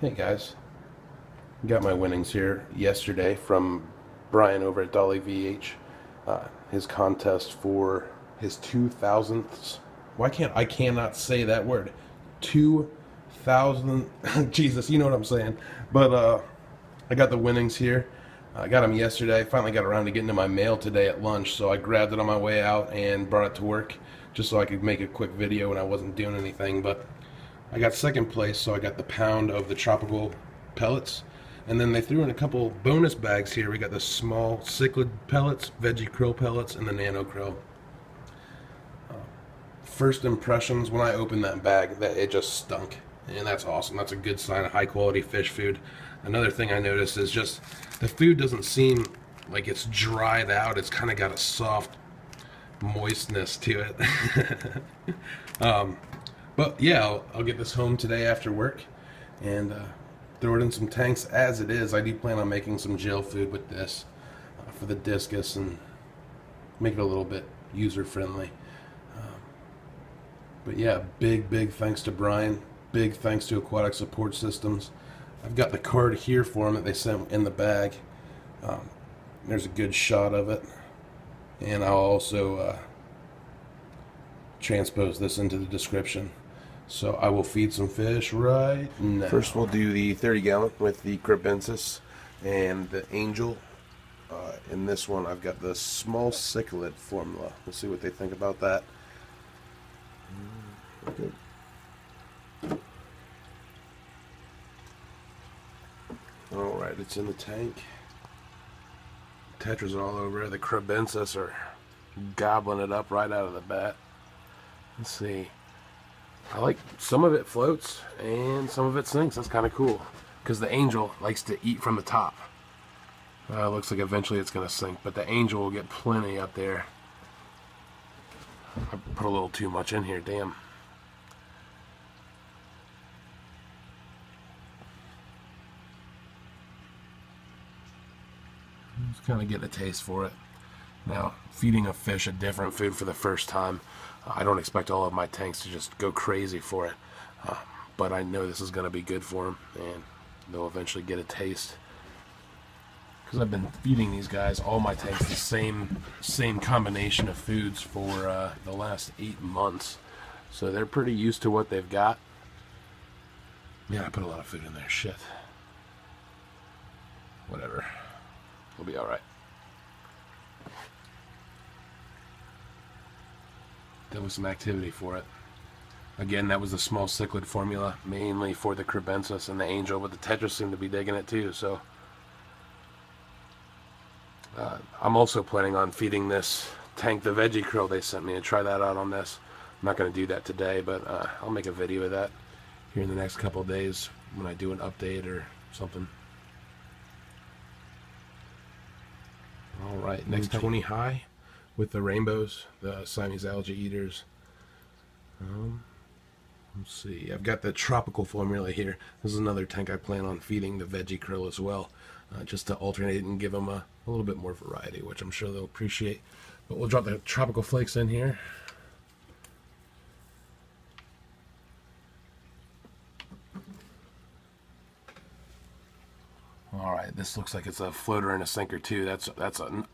Hey guys, got my winnings here yesterday from Brian over at Dahlyvh. His contest for his 2000ths. I cannot say that word? 2000. Jesus, you know what I'm saying. But I got the winnings here. I got them yesterday. Finally got around to getting to my mail today at lunch, so I grabbed it on my way out and brought it to work just so I could make a quick video when I wasn't doing anything. But I got second place, so I got the pound of the tropical pellets. And then they threw in a couple bonus bags here. We got the small cichlid pellets, veggie krill pellets, and the nano krill. First impressions when I opened that bag, that it just stunk. And that's awesome. That's a good sign of high quality fish food. Another thing I noticed is just the food doesn't seem like it's dried out. It's kind of got a soft moistness to it. But yeah, I'll get this home today after work and throw it in some tanks as it is. I do plan on making some gel food with this for the discus and make it a little bit user friendly. But yeah, big thanks to Brian. Big thanks to Aquatic Support Systems. I've got the card here for him that they sent in the bag. There's a good shot of it. And I'll also transpose this into the description. So I will feed some fish right now. First we'll do the 30-gallon with the Aquasuppsys and the Angel. In this one I've got the small cichlid formula. We'll see what they think about that. Good. Alright, it's in the tank. Tetras all over. The Aquasuppsys are gobbling it up right out of the bat. Let's see. I like some of it floats and some of it sinks. That's kind of cool because the Angel likes to eat from the top. Looks like eventually it's going to sink, but the Angel will get plenty up there. I put a little too much in here, damn. Just kind of get a taste for it. Now, feeding a fish a different food for the first time, I don't expect all of my tanks to just go crazy for it, but I know this is going to be good for them, and they'll eventually get a taste. Because I've been feeding these guys, all my tanks, the same combination of foods for the last 8 months, so they're pretty used to what they've got. Yeah, I put a lot of food in there. Shit. Whatever. We'll be all right. There was some activity for it. Again, that was a small cichlid formula, mainly for the Aquasuppsys and the Angel, but the Tetras seem to be digging it too, so I'm also planning on feeding this tank the veggie krill they sent me and try that out on this. I'm not going to do that today, but I'll make a video of that here in the next couple of days when I do an update or something. Alright, next 20 high with the rainbows, the Siamese algae eaters. Let's see, I've got the tropical formula here. This is another tank I plan on feeding the veggie krill as well, just to alternate and give them a little bit more variety, which I'm sure they'll appreciate. But we'll drop the tropical flakes in here. Alright, this looks like it's a floater and a sinker too. That's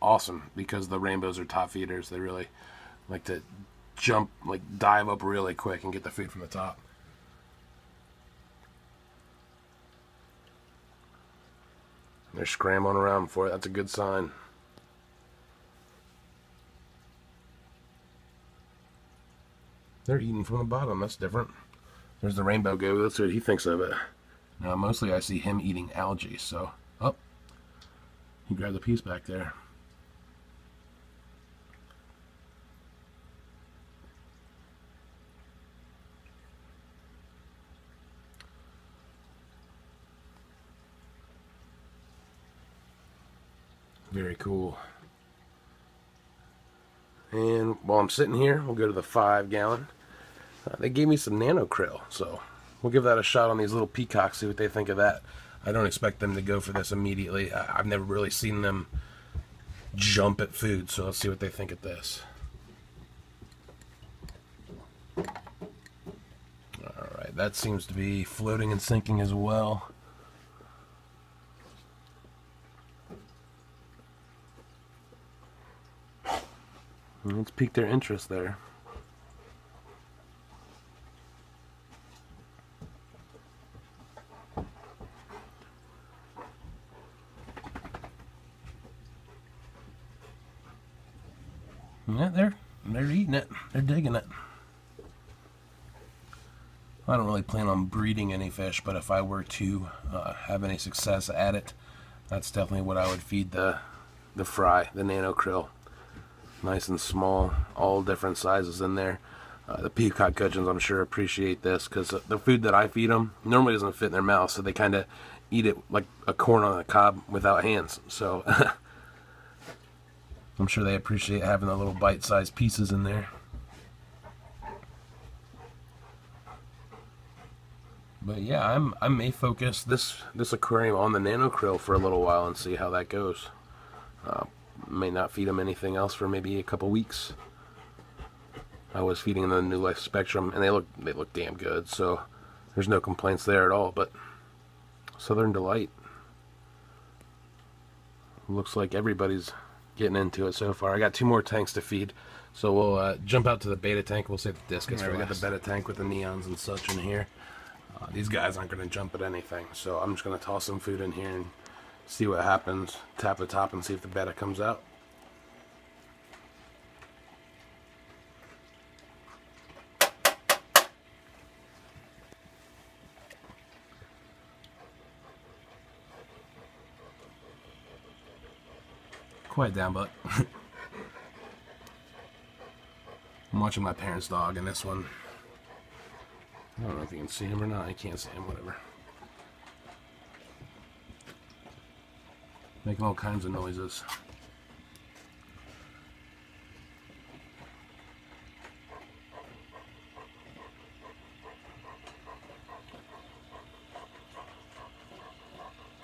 awesome because the rainbows are top feeders. They really like to jump, like dive up really quick and get the food from the top. They're scrambling around for it. That's a good sign. They're eating from the bottom. That's different. There's the rainbow go. Let's see what he thinks of it. Now, mostly I see him eating algae, so... Oh, he grabbed the piece back there. Very cool. And while I'm sitting here, we'll go to the 5-gallon. They gave me some nano krill, so we'll give that a shot on these little peacocks, see what they think of that. I don't expect them to go for this immediately. I've never really seen them jump at food, so let's see what they think of this. Alright, that seems to be floating and sinking as well. Let's pique their interest there. Yeah, they're eating it. They're digging it. I don't really plan on breeding any fish, but if I were to have any success at it, that's definitely what I would feed the fry, the nano krill. Nice and small, all different sizes in there. The peacock gudgeons, I'm sure, appreciate this because the food that I feed them normally doesn't fit in their mouth, so they kind of eat it like a corn on a cob without hands. So I'm sure they appreciate having the little bite-sized pieces in there. But yeah, I may focus this aquarium on the nano krill for a little while and see how that goes. May not feed them anything else for maybe a couple weeks. I was feeding them the New Life Spectrum, and they look damn good, so there's no complaints there at all. But Southern Delight, looks like everybody's getting into it so far. I got 2 more tanks to feed, so we'll jump out to the beta tank. We'll save the discus for last. We got the beta tank with the neons and such in here. These guys aren't going to jump at anything, so I'm just going to toss some food in here and see what happens. Tap the top and see if the betta comes out. Quiet down, butt. I'm watching my parents' dog in this one. I don't know if you can see him or not. I can't see him, whatever. Making all kinds of noises.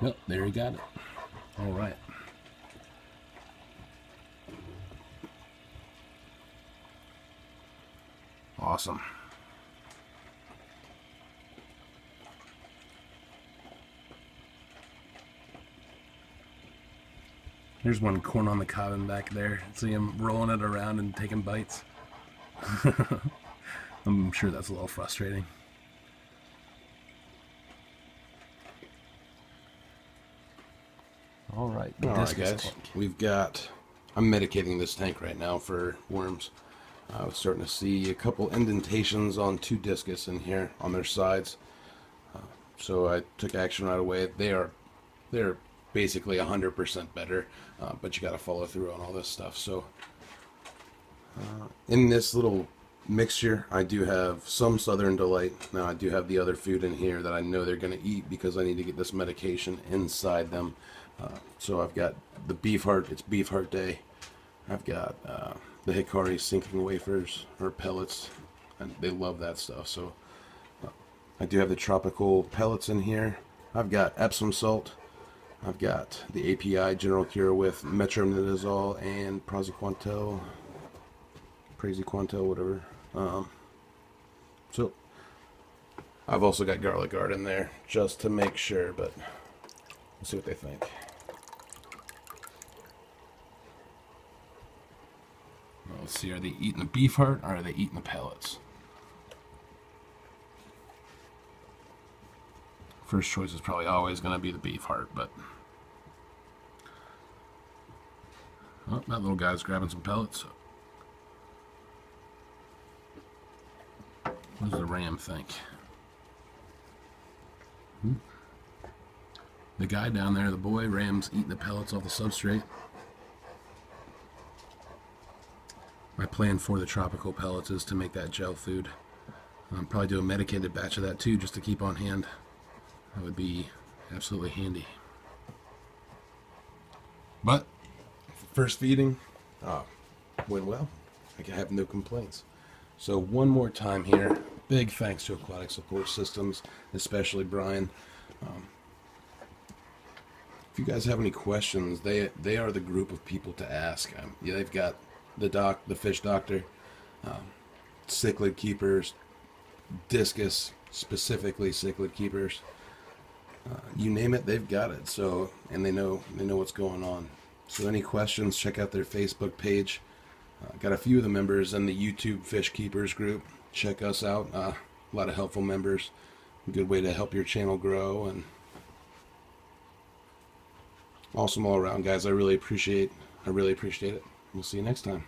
Yep, there he got it. All right. Awesome. There's one corn on the cob back there. See him rolling it around and taking bites. I'm sure that's a little frustrating. All right, guys. We've got. I'm medicating this tank right now for worms. I was starting to see a couple indentations on 2 discus in here on their sides, so I took action right away. They're basically 100% better, but you got to follow through on all this stuff. So in this little mixture, I do have some Southern Delight. Now I do have the other food in here that I know they're going to eat because I need to get this medication inside them. So I've got the beef heart. It's beef heart day. I've got the Hikari sinking wafers or pellets, and they love that stuff. So I do have the tropical pellets in here. I've got Epsom salt. I've got the API General Cure with metronidazole and praziquantel, whatever. So I've also got garlic guard in there just to make sure, but we'll see what they think. Let's see, are they eating the beef heart or are they eating the pellets? First choice is probably always going to be the beef heart, but oh, that little guy's grabbing some pellets. What does the ram think? The guy down there, the boy, ram's eating the pellets off the substrate. My plan for the tropical pellets is to make that gel food. Probably do a medicated batch of that too, just to keep on hand. That would be absolutely handy. But first feeding went well. I have no complaints. So one more time here, big thanks to Aquatic Support Systems, especially Brian. If you guys have any questions, they are the group of people to ask. Yeah, they've got the fish doctor, cichlid keepers, discus, specifically cichlid keepers. You name it, they've got it. So, and they know what's going on. So any questions, check out their Facebook page. Got a few of the members in the YouTube Fish Keepers group. Check us out. A lot of helpful members. A good way to help your channel grow, and awesome all around, guys. I really appreciate it. We'll see you next time.